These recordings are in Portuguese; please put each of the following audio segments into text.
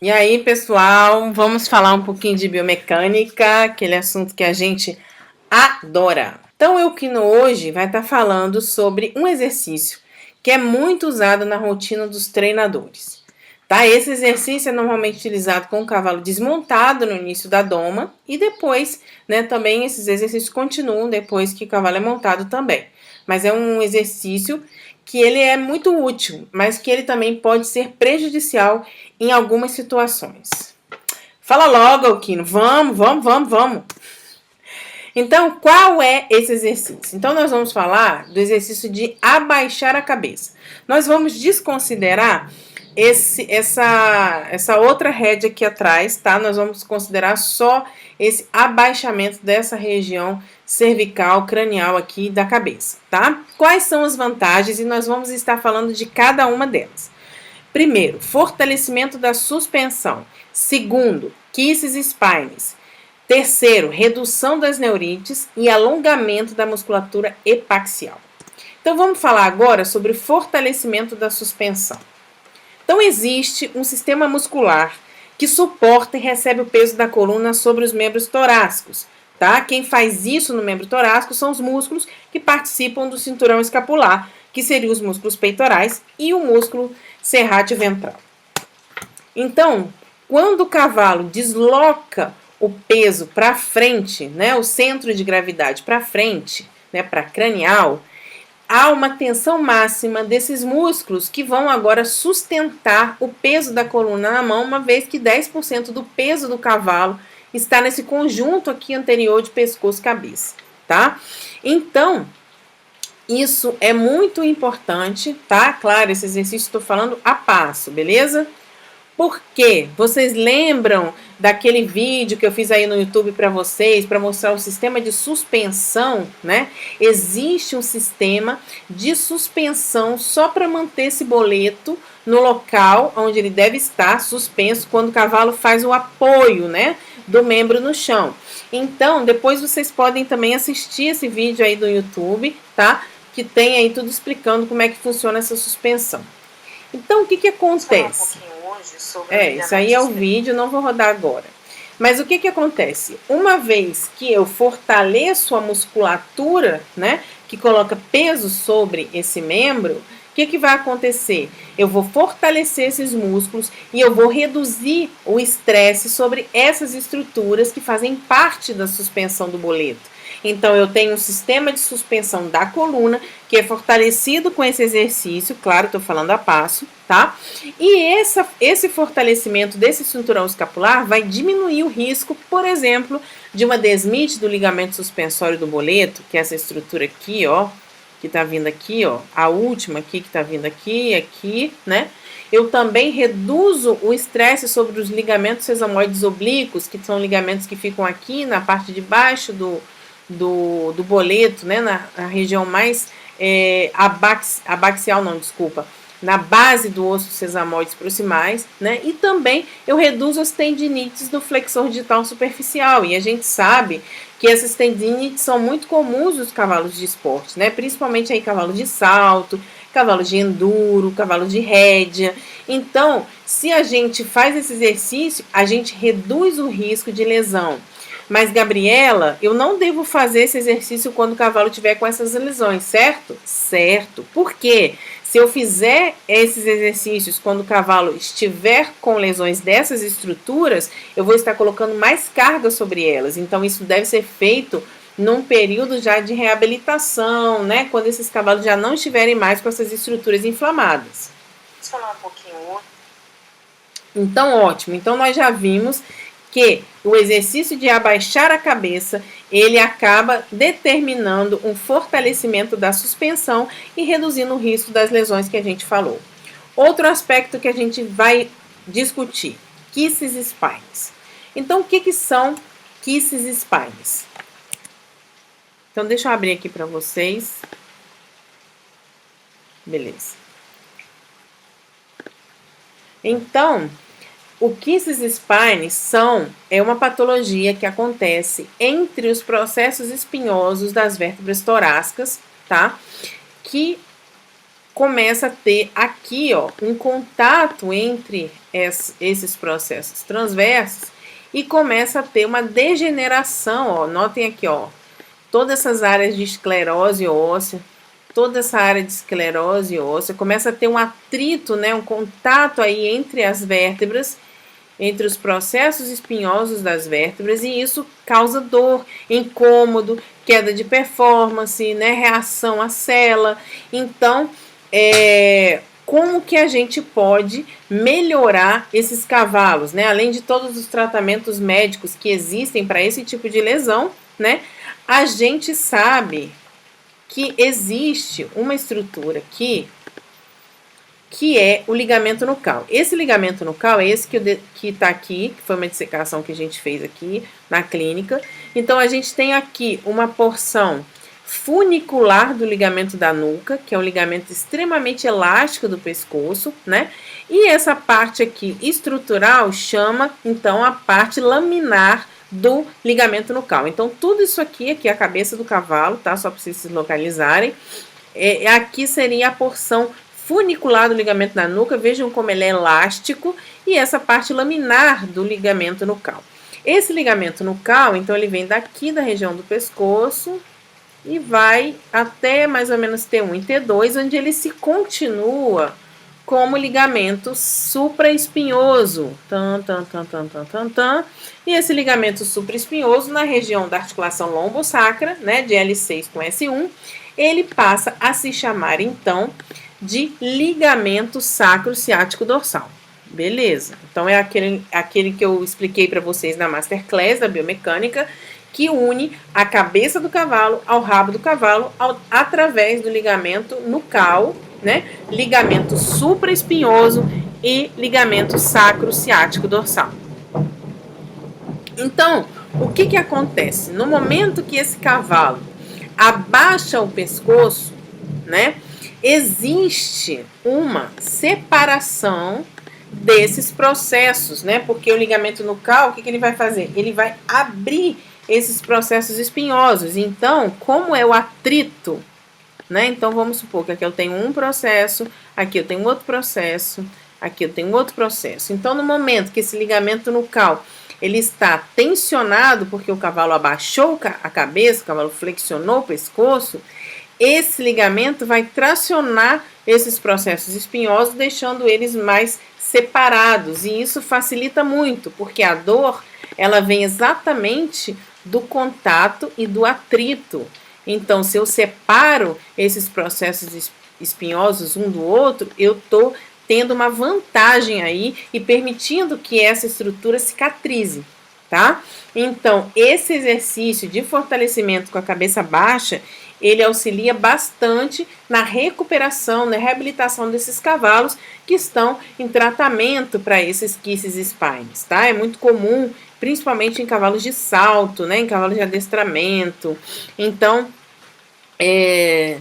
E aí, pessoal, vamos falar um pouquinho de biomecânica, aquele assunto que a gente adora. Então, o Eukino hoje vai estar falando sobre um exercício que é muito usado na rotina dos treinadores. Tá? Esse exercício é normalmente utilizado com o cavalo desmontado no início da doma e depois, né, também esses exercícios continuam depois que o cavalo é montado também. Mas é um exercício que ele é muito útil, mas que ele também pode ser prejudicial em algumas situações. Fala logo, Alquino. Vamos. Então, qual é esse exercício? Então, nós vamos falar do exercício de abaixar a cabeça. Nós vamos desconsiderar essa outra rédea aqui atrás, tá? Nós vamos considerar só esse abaixamento dessa região cervical, cranial aqui da cabeça, tá? Quais são as vantagens? E nós vamos estar falando de cada uma delas. Primeiro, fortalecimento da suspensão. Segundo, kisses spines. Terceiro, redução das neurites e alongamento da musculatura epaxial. Então, vamos falar agora sobre o fortalecimento da suspensão. Então, existe um sistema muscular que suporta e recebe o peso da coluna sobre os membros torácicos. Tá? Quem faz isso no membro torácico são os músculos que participam do cinturão escapular, que seriam os músculos peitorais e o músculo serrátil ventral. Então, quando o cavalo desloca o peso para frente, né, o centro de gravidade para frente, né, para cranial, há uma tensão máxima desses músculos que vão agora sustentar o peso da coluna na mão, uma vez que 10% do peso do cavalo está nesse conjunto aqui anterior de pescoço e cabeça, tá? Então, isso é muito importante, tá? Claro, esse exercício estou falando a passo, beleza? Por quê? Vocês lembram daquele vídeo que eu fiz aí no YouTube para vocês, para mostrar o sistema de suspensão, né? Existe um sistema de suspensão só para manter esse boleto no local onde ele deve estar suspenso quando o cavalo faz o apoio, né, do membro no chão. Então, depois vocês podem também assistir esse vídeo aí do YouTube, tá? Que tem aí tudo explicando como é que funciona essa suspensão. Então, o que acontece? Isso aí é o vídeo, não vou rodar agora. Mas o que acontece? Uma vez que eu fortaleço a musculatura, né, que coloca peso sobre esse membro, o que vai acontecer? Eu vou fortalecer esses músculos e eu vou reduzir o estresse sobre essas estruturas que fazem parte da suspensão do boleto. Então, eu tenho um sistema de suspensão da coluna que é fortalecido com esse exercício, claro, estou falando a passo, tá? E esse fortalecimento desse cinturão escapular vai diminuir o risco, por exemplo, de uma desmite do ligamento suspensório do boleto, que é essa estrutura aqui, ó, que tá vindo aqui, ó, a última aqui que tá vindo aqui, né? Eu também reduzo o estresse sobre os ligamentos sesamoides oblíquos, que são ligamentos que ficam aqui na parte de baixo do boleto, né, na região mais abaxial, na base do osso sesamoides proximais, né, e também eu reduzo as tendinites do flexor digital superficial, e a gente sabe que essas tendinites são muito comuns nos cavalos de esporte, né, principalmente aí cavalos de salto, cavalos de enduro, cavalos de rédea. Então, se a gente faz esse exercício, a gente reduz o risco de lesão. Mas, Gabriela, eu não devo fazer esse exercício quando o cavalo tiver com essas lesões, certo? Certo. Por quê? Se eu fizer esses exercícios quando o cavalo estiver com lesões dessas estruturas, eu vou estar colocando mais carga sobre elas. Então, isso deve ser feito num período já de reabilitação, né? Quando esses cavalos já não estiverem mais com essas estruturas inflamadas. Vamos falar um pouquinho hoje. Então, ótimo. Então, nós já vimos que o exercício de abaixar a cabeça, ele acaba determinando um fortalecimento da suspensão e reduzindo o risco das lesões que a gente falou. Outro aspecto que a gente vai discutir, kisses spines. Então, o que são kisses spines? Então, deixa eu abrir aqui para vocês. Beleza. Então, o kisses spines é uma patologia que acontece entre os processos espinhosos das vértebras torácicas, tá? Que começa a ter aqui, ó, um contato entre esses processos transversos e começa a ter uma degeneração, ó, notem aqui, ó, todas essas áreas de esclerose óssea, toda essa área de esclerose óssea, começa a ter um atrito, né, um contato aí entre as vértebras, entre os processos espinhosos das vértebras, e isso causa dor, incômodo, queda de performance, né, reação à sela. Então, como que a gente pode melhorar esses cavalos, né? Além de todos os tratamentos médicos que existem para esse tipo de lesão, né? A gente sabe que existe uma estrutura aqui que é o ligamento nucal. Esse ligamento nucal é esse que está aqui, que foi uma dissecação que a gente fez aqui na clínica. Então, a gente tem aqui uma porção funicular do ligamento da nuca, que é um ligamento extremamente elástico do pescoço, né? E essa parte aqui estrutural chama, então, a parte laminar do ligamento nucal. Então, tudo isso aqui é a cabeça do cavalo, tá? Só para vocês se localizarem. Aqui seria a porção funicular do ligamento da nuca, vejam como ele é elástico, e essa parte laminar do ligamento nucal. Esse ligamento nucal, então, ele vem daqui da região do pescoço e vai até mais ou menos T1 e T2, onde ele se continua como ligamento supraespinhoso. E esse ligamento supraespinhoso, na região da articulação lombosacra, né, de L6 com S1, ele passa a se chamar, então, de ligamento sacro-ciático dorsal. Beleza. Então, é aquele que eu expliquei para vocês na Masterclass da biomecânica, que une a cabeça do cavalo ao rabo do cavalo através do ligamento nucal, né? Ligamento supraespinhoso e ligamento sacro-ciático dorsal. Então, o que acontece? No momento que esse cavalo abaixa o pescoço, né? Existe uma separação desses processos, né? Porque o ligamento nucal, o que ele vai fazer? Ele vai abrir esses processos espinhosos. Então, como é o atrito, né? Então, vamos supor que aqui eu tenho um processo, aqui eu tenho outro processo, aqui eu tenho outro processo. Então, no momento que esse ligamento nucal ele está tensionado, porque o cavalo abaixou a cabeça, o cavalo flexionou o pescoço, esse ligamento vai tracionar esses processos espinhosos, deixando eles mais separados. E isso facilita muito, porque a dor, ela vem exatamente do contato e do atrito. Então, se eu separo esses processos espinhosos um do outro, eu estou tendo uma vantagem aí e permitindo que essa estrutura cicatrize, tá? Então, esse exercício de fortalecimento com a cabeça baixa, ele auxilia bastante na recuperação, na reabilitação desses cavalos que estão em tratamento para esses kisses spines, tá? É muito comum, principalmente em cavalos de salto, né? Em cavalos de adestramento. Então, é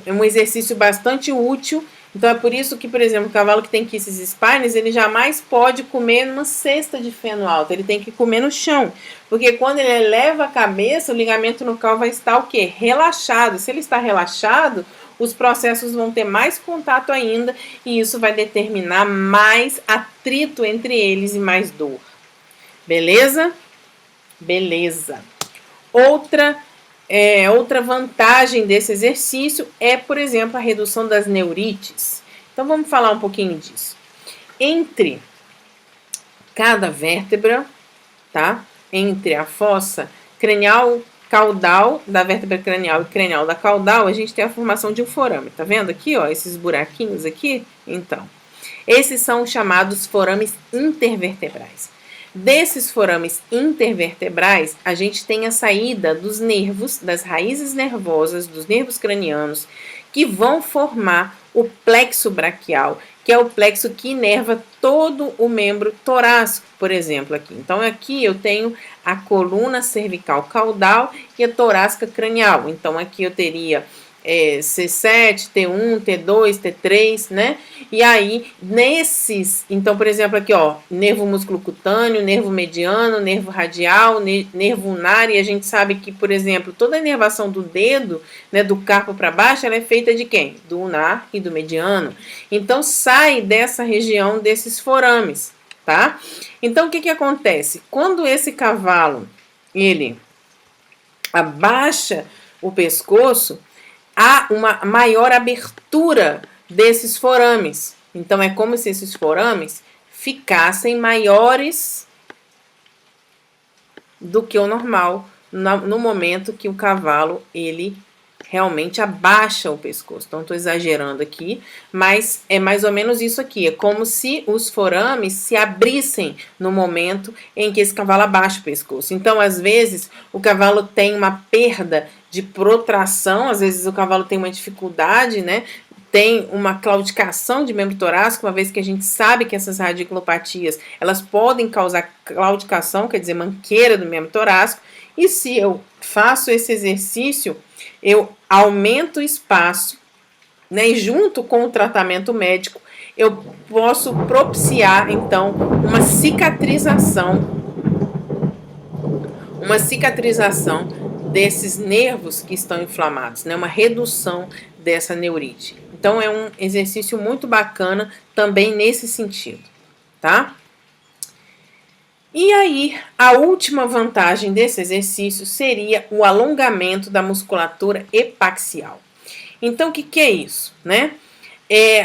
um exercício bastante útil. Então, é por isso que, por exemplo, o cavalo que tem kisses spines, ele jamais pode comer numa cesta de feno alto, ele tem que comer no chão, porque quando ele eleva a cabeça, o ligamento nucal vai estar o quê? Relaxado. Se ele está relaxado, os processos vão ter mais contato ainda, e isso vai determinar mais atrito entre eles e mais dor. Beleza? Beleza. Outra vantagem desse exercício é, por exemplo, a redução das neurites. Então, vamos falar um pouquinho disso. Entre cada vértebra, tá? Entre a fossa cranial caudal da vértebra cranial e cranial da caudal, a gente tem a formação de um forame. Tá vendo aqui, ó, esses buraquinhos aqui? Então, esses são os chamados forames intervertebrais. Desses forames intervertebrais, a gente tem a saída dos nervos, das raízes nervosas, dos nervos cranianos, que vão formar o plexo braquial, que é o plexo que inerva todo o membro torácico, por exemplo, aqui. Então, aqui eu tenho a coluna cervical caudal e a torácica cranial. Então, aqui eu teria C7, T1, T2, T3, né? E aí, nesses, então, por exemplo, aqui, ó, nervo músculo cutâneo, nervo mediano, nervo radial, nervo ulnar, e a gente sabe que, por exemplo, toda a inervação do dedo, né, do carpo para baixo, ela é feita de quem? Do ulnar e do mediano. Então, sai dessa região desses forames, tá? Então, o que que acontece? Quando esse cavalo, ele abaixa o pescoço, há uma maior abertura desses forames. Então, é como se esses forames ficassem maiores do que o normal no momento que o cavalo, ele realmente abaixa o pescoço. Então, estou exagerando aqui, mas é mais ou menos isso aqui. É como se os forames se abrissem no momento em que esse cavalo abaixa o pescoço. Então, às vezes, o cavalo tem uma perda de protração, às vezes o cavalo tem uma dificuldade, né? Tem uma claudicação de membro torácico, uma vez que a gente sabe que essas radiculopatias, elas podem causar claudicação, quer dizer, manqueira do membro torácico. E se eu faço esse exercício, eu aumento o espaço, né, e junto com o tratamento médico, eu posso propiciar, então, uma cicatrização desses nervos que estão inflamados, né, uma redução dessa neurite. Então, é um exercício muito bacana também nesse sentido, tá? E aí, a última vantagem desse exercício seria o alongamento da musculatura epaxial. Então, o que que é isso, né?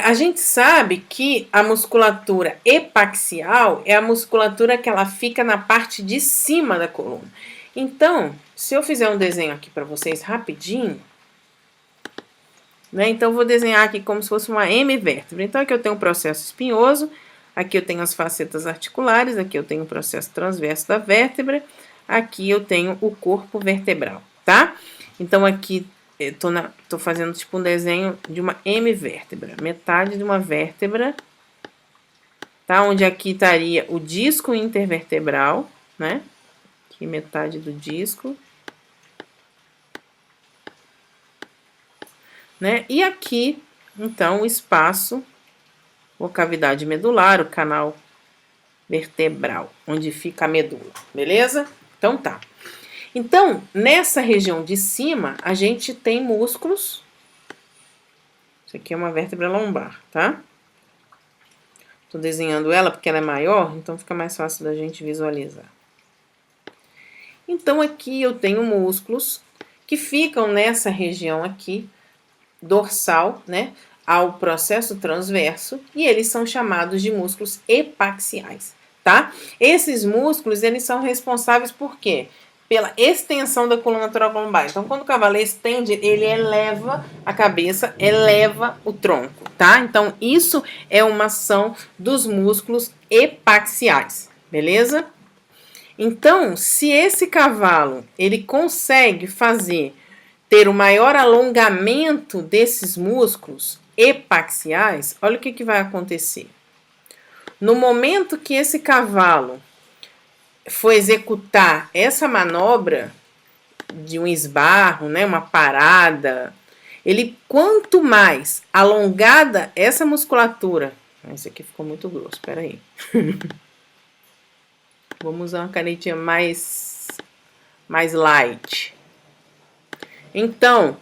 A gente sabe que a musculatura epaxial é a musculatura que ela fica na parte de cima da coluna. Então, se eu fizer um desenho aqui para vocês rapidinho, né? Então, eu vou desenhar aqui como se fosse uma hemivértebra. Então, aqui eu tenho um processo espinhoso, aqui eu tenho as facetas articulares, aqui eu tenho o processo transverso da vértebra, aqui eu tenho o corpo vertebral, tá? Então, aqui eu tô fazendo tipo um desenho de uma hemivértebra, metade de uma vértebra, tá? Onde aqui estaria o disco intervertebral, né? Aqui metade do disco. Né? E aqui, então, o espaço, ou cavidade medular, o canal vertebral, onde fica a medula, beleza? Então tá. Então, nessa região de cima, a gente tem músculos. Isso aqui é uma vértebra lombar, tá? Tô desenhando ela porque ela é maior, então fica mais fácil da gente visualizar. Então, aqui eu tenho músculos que ficam nessa região aqui, dorsal, né, ao processo transverso, e eles são chamados de músculos epaxiais, tá? Esses músculos, eles são responsáveis por quê? Pela extensão da coluna toracolombar. Então, quando o cavalo estende, ele eleva a cabeça, eleva o tronco, tá? Então, isso é uma ação dos músculos epaxiais, beleza? Então, se esse cavalo, ele consegue ter o maior alongamento desses músculos epaxiais, olha o que vai acontecer. No momento que esse cavalo for executar essa manobra de um esbarro, né, uma parada, ele, quanto mais alongada essa musculatura, esse aqui ficou muito grosso, espera aí. Vamos usar uma canetinha mais light. Então,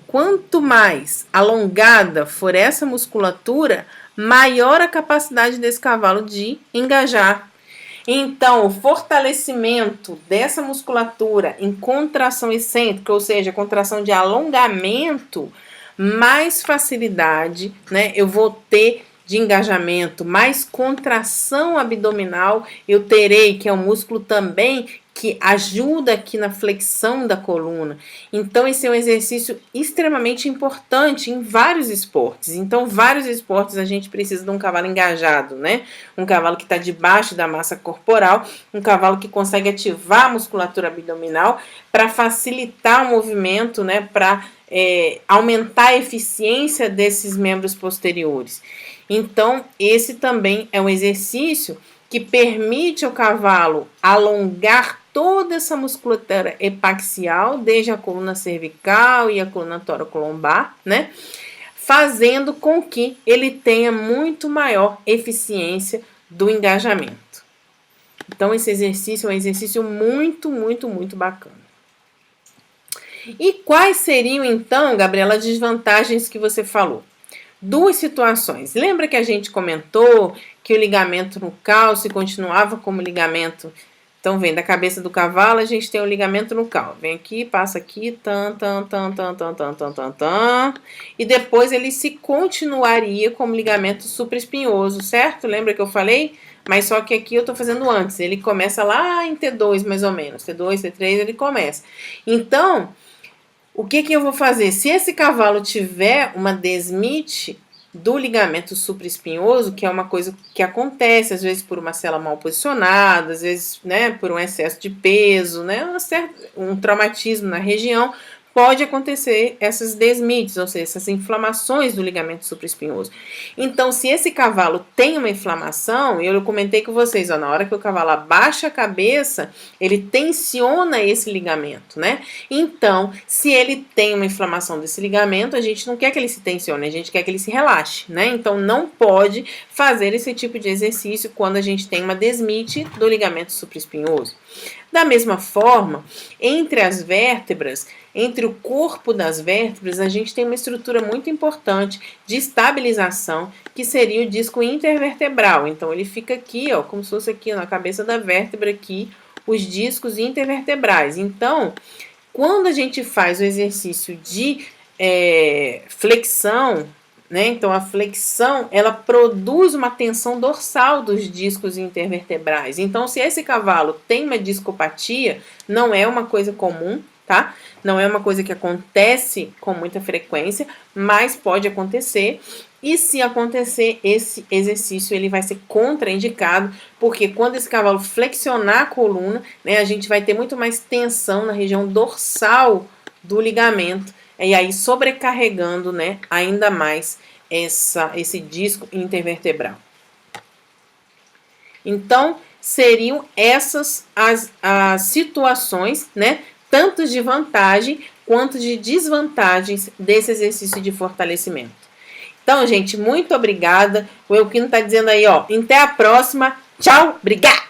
quanto mais alongada for essa musculatura, maior a capacidade desse cavalo de engajar. Então, o fortalecimento dessa musculatura em contração excêntrica, ou seja, contração de alongamento, mais facilidade, né, eu vou ter de engajamento, mais contração abdominal eu terei, que é um músculo também que ajuda aqui na flexão da coluna. Então, esse é um exercício extremamente importante em vários esportes. Então, vários esportes a gente precisa de um cavalo engajado, né? Um cavalo que está debaixo da massa corporal, um cavalo que consegue ativar a musculatura abdominal para facilitar o movimento, né? Para aumentar a eficiência desses membros posteriores. Então, esse também é um exercício que permite ao cavalo alongar toda essa musculatura epaxial, desde a coluna cervical e a coluna toracolombar, né? Fazendo com que ele tenha muito maior eficiência do engajamento. Então, esse exercício é um exercício muito, muito, muito bacana. E quais seriam, então, Gabriela, as desvantagens que você falou? Duas situações. Lembra que a gente comentou que o ligamento no cálcio continuava como ligamento? Então, vem da cabeça do cavalo, a gente tem o ligamento no cal. Vem aqui, passa aqui, e depois ele se continuaria como ligamento supraespinhoso, certo? Lembra que eu falei? Mas só que aqui eu estou fazendo antes. Ele começa lá em T2, mais ou menos. T2, T3, ele começa. Então, o que eu vou fazer? Se esse cavalo tiver uma desmite do ligamento supraespinhoso, que é uma coisa que acontece, às vezes por uma célula mal posicionada, às vezes, né, por um excesso de peso, né, um traumatismo na região, pode acontecer essas desmites, ou seja, essas inflamações do ligamento supraespinhoso. Então, se esse cavalo tem uma inflamação, eu comentei com vocês, ó, na hora que o cavalo abaixa a cabeça, ele tensiona esse ligamento, né? Então, se ele tem uma inflamação desse ligamento, a gente não quer que ele se tensione, a gente quer que ele se relaxe, né? Então, não pode fazer esse tipo de exercício quando a gente tem uma desmite do ligamento supraespinhoso. Da mesma forma, entre as vértebras, entre o corpo das vértebras, a gente tem uma estrutura muito importante de estabilização, que seria o disco intervertebral. Então, ele fica aqui, ó, como se fosse aqui na cabeça da vértebra, aqui, os discos intervertebrais. Então, quando a gente faz o exercício de flexão, né? Então, a flexão, ela produz uma tensão dorsal dos discos intervertebrais. Então, se esse cavalo tem uma discopatia, não é uma coisa comum, tá? Não é uma coisa que acontece com muita frequência, mas pode acontecer. E se acontecer, esse exercício ele vai ser contraindicado, porque quando esse cavalo flexionar a coluna, né, a gente vai ter muito mais tensão na região dorsal do ligamento, e aí sobrecarregando, né, ainda mais esse disco intervertebral. Então, seriam essas as situações, né, tanto de vantagem quanto de desvantagens desse exercício de fortalecimento. Então, gente, muito obrigada. O Elquino está dizendo aí, ó, até a próxima. Tchau, obrigada!